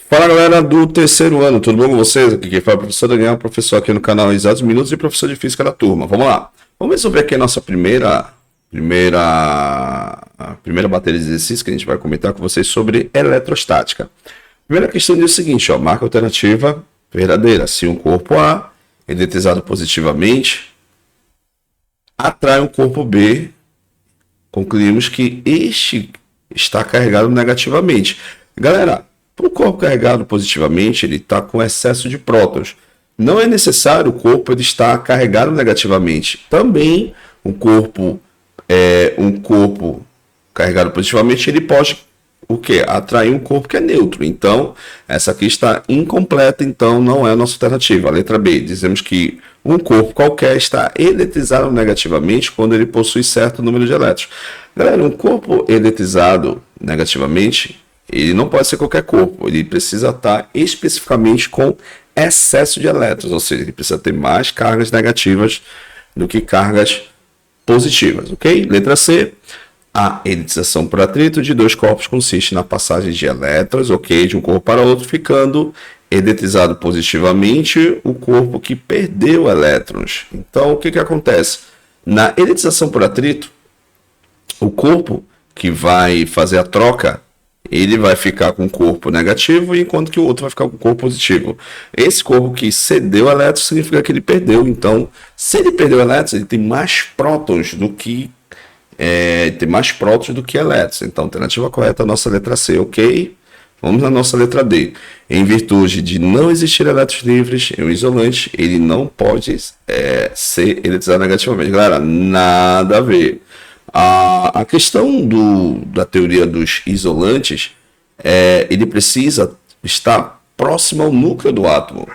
Fala galera do terceiro ano, tudo bom com vocês? Aqui quem fala é o professor Daniel, professor aqui no canal Exatos Minutos e professor de Física da turma. Vamos lá, vamos resolver aqui a nossa primeira bateria de exercícios que a gente vai comentar com vocês sobre eletrostática. Primeira questão diz o seguinte, marca alternativa verdadeira. Se um corpo A, eletrizado positivamente, atrai um corpo B, concluímos que este está carregado negativamente. Galera, o corpo carregado positivamente, ele está com excesso de prótons. Não é necessário o corpo ele estar carregado negativamente. Também um corpo carregado positivamente, ele pode atrair um corpo que é neutro. Então, essa aqui está incompleta, então não é a nossa alternativa. A letra B, dizemos que um corpo qualquer está eletrizado negativamente quando ele possui certo número de elétrons. Galera, um corpo eletrizado negativamente, ele não pode ser qualquer corpo, ele precisa estar especificamente com excesso de elétrons, ou seja, ele precisa ter mais cargas negativas do que cargas positivas, ok? Letra C, a eletrização por atrito de dois corpos consiste na passagem de elétrons, ok, de um corpo para outro, ficando eletrizado positivamente o corpo que perdeu elétrons. Então, o que acontece? Na eletrização por atrito, o corpo que vai fazer a troca, ele vai ficar com o corpo negativo, enquanto que o outro vai ficar com o corpo positivo. Esse corpo que cedeu elétrons significa que ele perdeu. Então, se ele perdeu elétrons, ele tem mais prótons do que elétrons. Então, a alternativa correta é a nossa letra C, ok? Vamos na nossa letra D. Em virtude de não existir elétrons livres em um isolante, ele não pode ser eletrizado negativamente. Galera, nada a ver. A questão da teoria dos isolantes, ele precisa estar próximo ao núcleo do átomo.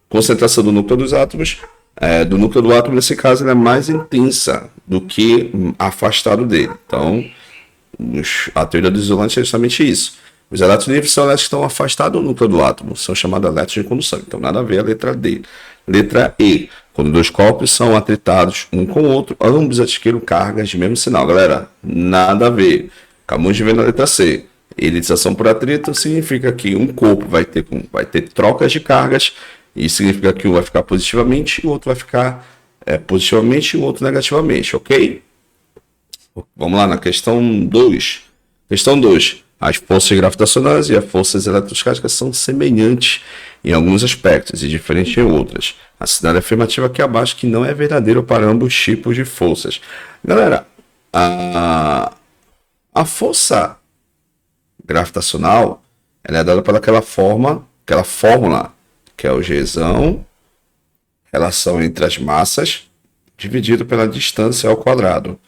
Concentração do núcleo dos átomos, do núcleo do átomo, nesse caso, ela é mais intensa do que afastado dele. Então, a teoria dos isolantes é justamente isso. Os elétrons livres são elétrons que estão afastados do núcleo do átomo, são chamados elétrons de condução. Então, nada a ver a letra D. Letra E. Quando dois corpos são atritados um com o outro, ambos adquirem cargas de mesmo sinal. Galera, nada a ver. Acabamos de ver na letra C. Eletrização por atrito significa que um corpo vai ter trocas de cargas, e significa que um vai ficar positivamente e o outro vai ficar positivamente e o outro negativamente, ok? Vamos lá na questão 2. Questão 2. As forças gravitacionais e as forças eletrostáticas são semelhantes em alguns aspectos e diferentes em outras. Assinale a afirmativa aqui abaixo que não é verdadeiro para ambos tipos de forças. Galera, a força gravitacional ela é dada por aquela fórmula que é o Gzão, relação entre as massas, dividido pela distância ao quadrado.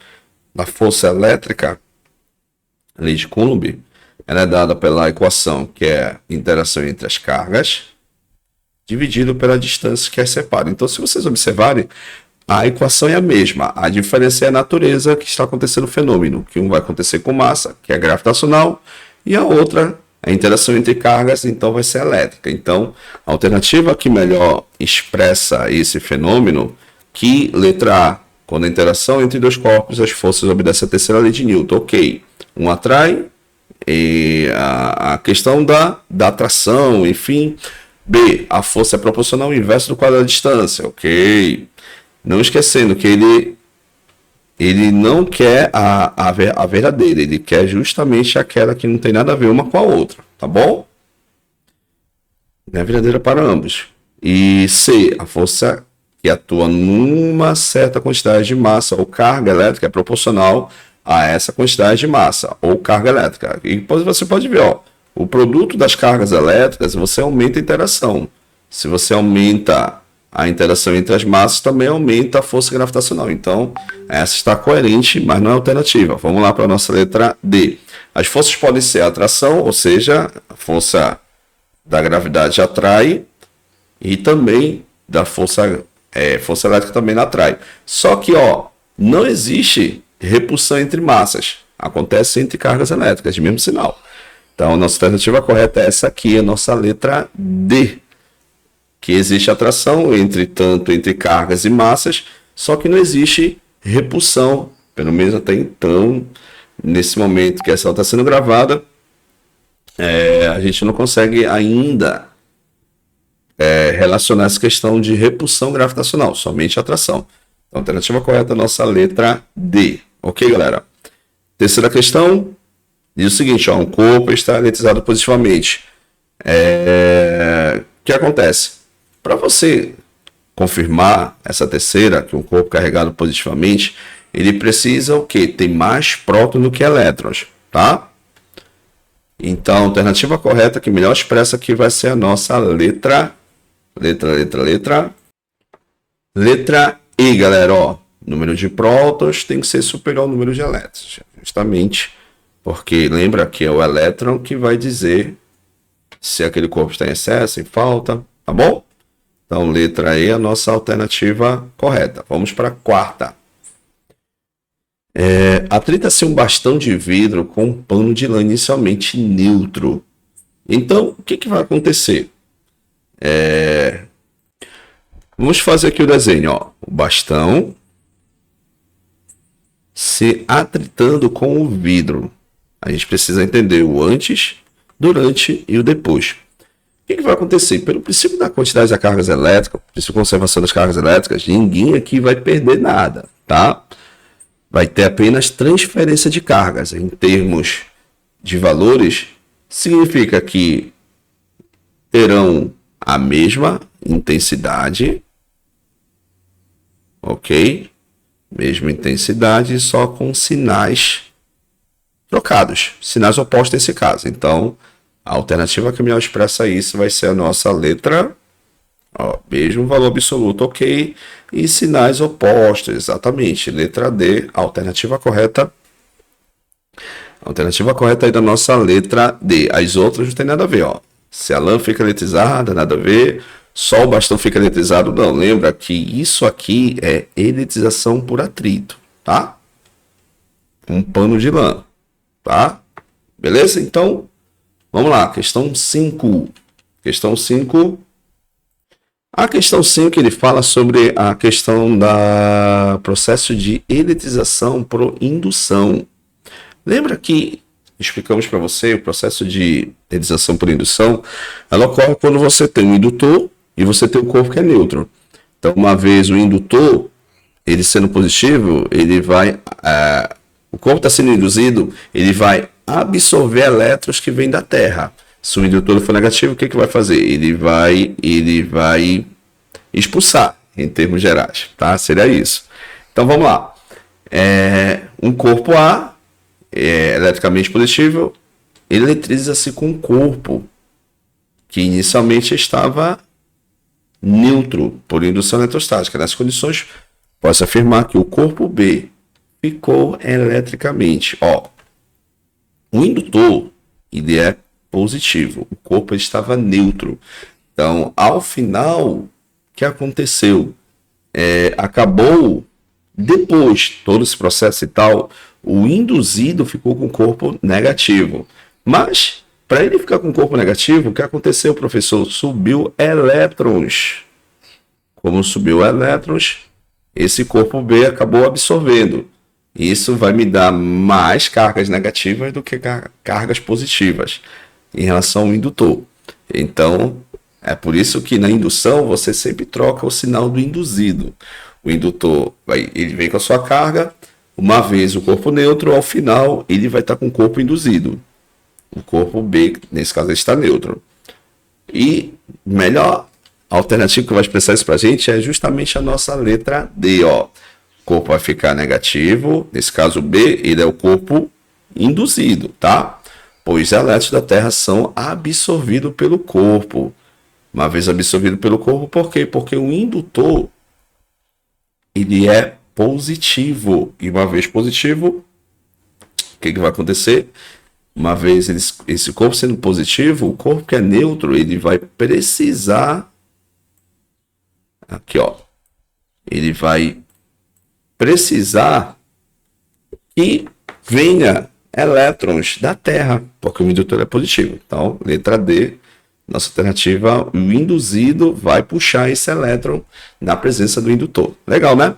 A força elétrica, lei de Coulomb, ela é dada pela equação que é a interação entre as cargas, dividido pela distância que as separa. Então, se vocês observarem, a equação é a mesma. A diferença é a natureza que está acontecendo o fenômeno, que um vai acontecer com massa, que é gravitacional, e a outra, a interação entre cargas, então vai ser elétrica. Então, a alternativa que melhor expressa esse fenômeno, que letra A, quando a interação entre dois corpos, as forças obedecem à terceira lei de Newton, ok. Um atrai, e a questão da atração, enfim. B, a força é proporcional ao inverso do quadrado da distância, ok. Não esquecendo que ele não quer a verdadeira, ele quer justamente aquela que não tem nada a ver uma com a outra, tá bom? Não é verdadeira para ambos. E C, a força que atua numa certa quantidade de massa ou carga elétrica é proporcional a essa quantidade de massa ou carga elétrica. E depois você pode ver, o produto das cargas elétricas, você aumenta a interação. Se você aumenta a interação entre as massas, também aumenta a força gravitacional. Então, essa está coerente, mas não é alternativa. Vamos lá para a nossa letra D. As forças podem ser a atração, ou seja, a força da gravidade atrai, e também da força elétrica também atrai. Só que, não existe repulsão entre massas. Acontece entre cargas elétricas, de mesmo sinal. Então, a nossa alternativa correta é essa aqui, a nossa letra D. Que existe atração entre cargas e massas, só que não existe repulsão, pelo menos até então, nesse momento que essa aula está sendo gravada, a gente não consegue ainda relacionar essa questão de repulsão gravitacional, somente atração. Então, a alternativa correta é a nossa letra D. Ok, galera? Terceira questão diz o seguinte, ó, um corpo está eletrizado positivamente. O que acontece? Para você confirmar essa terceira, que um corpo carregado positivamente, ele precisa o quê? Ter mais prótons do que elétrons, tá? Então, a alternativa correta que melhor expressa aqui vai ser a nossa letra E, galera, ó. Número de prótons tem que ser superior ao número de elétrons, justamente porque lembra que é o elétron que vai dizer se aquele corpo está em excesso, em falta, tá bom? Então, letra E é a nossa alternativa correta. Vamos para a quarta. Atrita-se um bastão de vidro com um pano de lã inicialmente neutro. Então, o que vai acontecer? Vamos fazer aqui o desenho, ó. O bastão se atritando com o vidro. A gente precisa entender o antes, durante e o depois. O que vai acontecer? Pelo princípio da quantidade das cargas elétricas, princípio de conservação das cargas elétricas, ninguém aqui vai perder nada, tá? Vai ter apenas transferência de cargas. Em termos de valores, significa que terão a mesma intensidade, ok? Mesma intensidade, só com sinais trocados, sinais opostos nesse caso. Então, a alternativa que melhor expressa isso vai ser a nossa letra, ó, mesmo valor absoluto, ok, e sinais opostos, exatamente, letra D, a alternativa correta. A alternativa correta aí da nossa letra D. As outras não tem nada a ver, ó. Se a lã fica eletrizada, nada a ver. Só o bastão fica eletrizado, não. Lembra que isso aqui é eletrização por atrito, tá? Um pano de lã, tá? Beleza? Então, vamos lá. Questão 5. Questão 5. A questão 5 ele fala sobre a questão da processo de eletrização por indução. Lembra que explicamos para você o processo de eletrização por indução? Ela ocorre quando você tem um indutor e você tem um corpo que é neutro. Então, uma vez o indutor, ele sendo positivo, ele vai... o corpo está sendo induzido, ele vai absorver elétrons que vêm da Terra. Se o indutor for negativo, o que vai fazer? Ele vai expulsar, em termos gerais, tá? Seria isso. Então, vamos lá. Um corpo A, eletricamente positivo, eletriza-se com um corpo que inicialmente estava neutro por indução eletrostática. Nessas condições, posso afirmar que o corpo B ficou eletricamente. Ó, o indutor ele é positivo, o corpo estava neutro. Então, ao final, o que aconteceu? Acabou, depois todo esse processo e tal, o induzido ficou com o corpo negativo. Mas, para ele ficar com o corpo negativo, o que aconteceu, professor? Subiu elétrons. Como subiu elétrons, esse corpo B acabou absorvendo. Isso vai me dar mais cargas negativas do que cargas positivas em relação ao indutor. Então, é por isso que na indução você sempre troca o sinal do induzido. O indutor ele vem com a sua carga, uma vez o corpo neutro, ao final ele vai estar com o corpo induzido. O corpo B, nesse caso, está neutro. E melhor alternativa que vai expressar isso para a gente é justamente a nossa letra D. Ó. O corpo vai ficar negativo, nesse caso B, ele é o corpo induzido, tá? Pois elétrons da Terra são absorvidos pelo corpo. Uma vez absorvido pelo corpo, por quê? Porque o indutor ele é positivo. E uma vez positivo, o que vai acontecer? Uma vez esse corpo sendo positivo, o corpo que é neutro, ele vai precisar... Aqui, ó. Ele vai precisar que venha elétrons da Terra, porque o indutor é positivo. Então, letra D, nossa alternativa, o induzido vai puxar esse elétron na presença do indutor. Legal, né?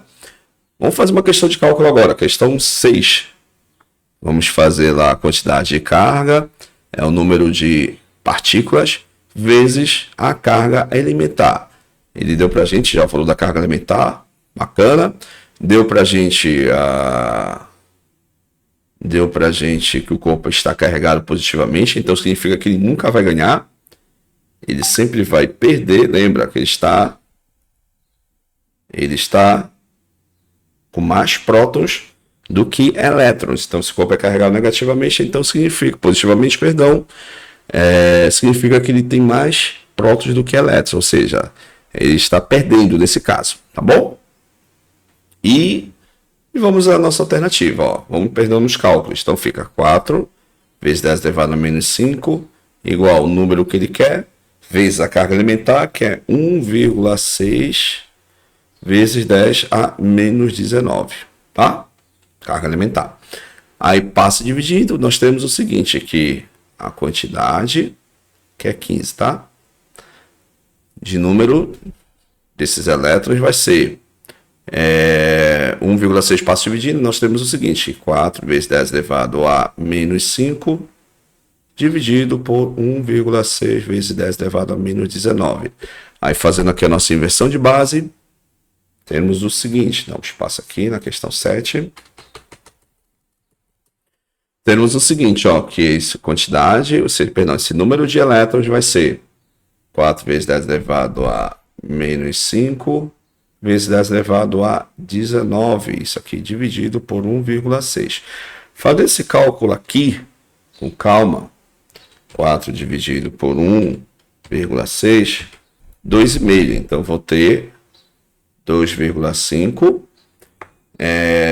Vamos fazer uma questão de cálculo agora, questão 6. Vamos fazer lá a quantidade de carga é o número de partículas vezes a carga elementar. Ele deu para a gente, já falou da carga elementar, bacana. Deu para a gente que o corpo está carregado positivamente, então significa que ele nunca vai ganhar, ele sempre vai perder. Lembra que ele está com mais prótons do que elétrons. Então, se o corpo é carregado negativamente, então significa, positivamente, perdão, significa que ele tem mais prótons do que elétrons, ou seja, ele está perdendo nesse caso, tá bom? E vamos à nossa alternativa, ó. Vamos perdendo nos cálculos. Então fica 4 vezes 10 elevado a menos 5 igual o número que ele quer, vezes a carga elementar, que é 1,6 vezes 10 a menos 19, tá? Carga elementar. Aí passa dividindo, nós temos o seguinte aqui, a quantidade, que é 15, tá? De número desses elétrons vai ser 1,6 passa dividindo, nós temos o seguinte, 4 vezes 10 elevado a menos 5 dividido por 1,6 vezes 10 elevado a menos 19. Aí fazendo aqui a nossa inversão de base, temos o seguinte, dá um espaço aqui na questão 7. Temos o seguinte, ó, que essa quantidade, esse número de elétrons vai ser 4 vezes 10 elevado a menos 5 vezes 10 elevado a 19, isso aqui dividido por 1,6. Fazer esse cálculo aqui, com calma, 4 dividido por 1,6, 2,5. Então, vou ter 2,5.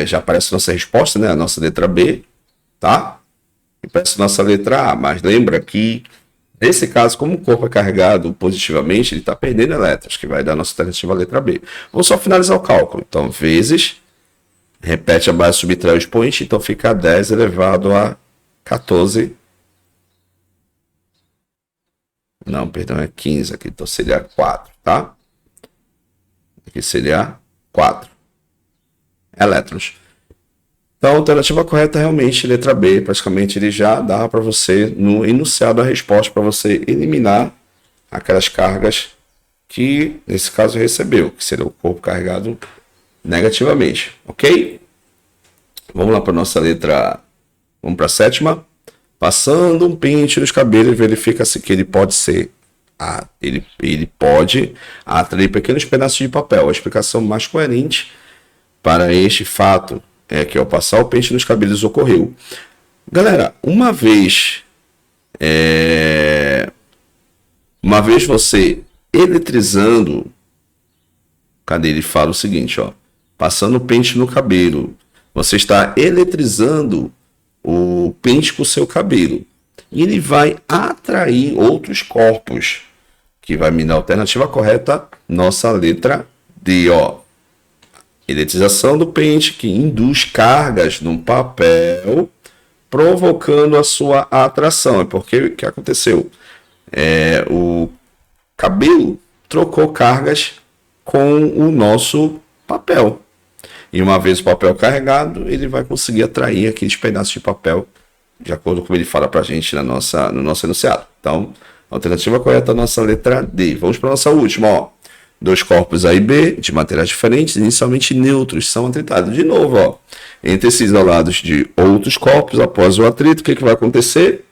Já aparece a nossa resposta, né? A nossa letra B, tá? E aparece a nossa letra A, mas lembra que nesse caso, como o corpo é carregado positivamente, ele está perdendo elétrons, que vai dar a nossa alternativa a letra B. Vamos só finalizar o cálculo. Então, vezes, repete a base, subtrai o expoente, então fica 10 elevado a 14. Não, perdão, é 15 aqui, então seria 4, tá? Aqui seria 4 elétrons. Então, a alternativa correta é realmente letra B. Praticamente ele já dá para você, no enunciado da resposta, para você eliminar aquelas cargas que, nesse caso, recebeu, que seria o corpo carregado negativamente, ok? Vamos lá para a nossa letra, vamos para a 7ª. Passando um pente nos cabelos, verifica-se que ele pode ser, ele pode atrair pequenos pedaços de papel. A explicação mais coerente para este fato é que ao passar o pente nos cabelos ocorreu. Galera, uma vez você eletrizando, cadê? Ele fala o seguinte, ó, passando o pente no cabelo, você está eletrizando o pente com o seu cabelo e ele vai atrair outros corpos, que vai me dar a alternativa correta, nossa letra D, ó. Eletrização do pente que induz cargas no papel, provocando a sua atração. É porque o que aconteceu? O cabelo trocou cargas com o nosso papel. E uma vez o papel carregado, ele vai conseguir atrair aqueles pedaços de papel, de acordo com ele fala para a gente no nosso enunciado. Então, a alternativa correta é a nossa letra D. Vamos para a nossa última, ó. Dois corpos A e B, de materiais diferentes, inicialmente neutros, são atritados. De novo, ó, entre esses isolados de outros corpos, após o atrito, o que vai acontecer?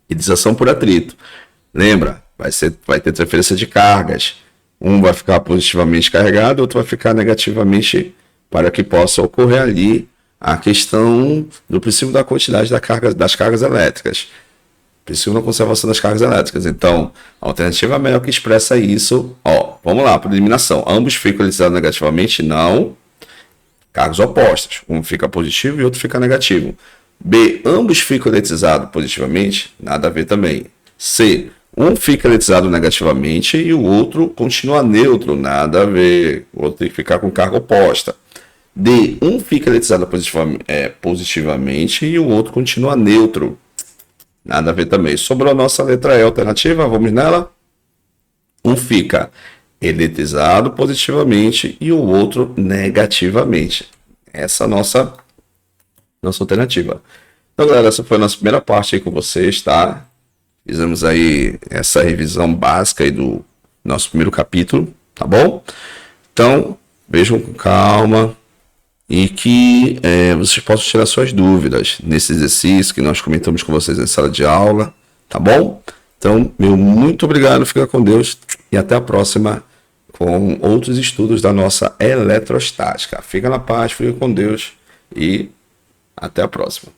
Ionização por atrito. Lembra? Vai ter transferência de cargas. Um vai ficar positivamente carregado, outro vai ficar negativamente, para que possa ocorrer ali a questão do princípio da quantidade das cargas elétricas. Princípio da conservação das cargas elétricas. Então, a alternativa melhor que expressa isso, ó, vamos lá, por eliminação. Ambos ficam eletrizados negativamente? Não. Cargas opostas. Um fica positivo e outro fica negativo. B, ambos ficam eletrizados positivamente? Nada a ver também. C, um fica eletrizado negativamente e o outro continua neutro? Nada a ver. O outro tem que ficar com carga oposta. D, um fica eletrizado positivamente e o outro continua neutro? Nada a ver também. Sobrou a nossa letra E alternativa, vamos nela. Um fica eletrizado positivamente e o outro negativamente. Essa é a nossa alternativa. Então, galera, essa foi a nossa primeira parte aí com vocês, tá? Fizemos aí essa revisão básica aí do nosso primeiro capítulo, tá bom? Então, vejam com calma e que vocês possam tirar suas dúvidas nesse exercício que nós comentamos com vocês na sala de aula, tá bom? Então, meu muito obrigado, fica com Deus e até a próxima com outros estudos da nossa eletrostática. Fica na paz, fica com Deus e até a próxima.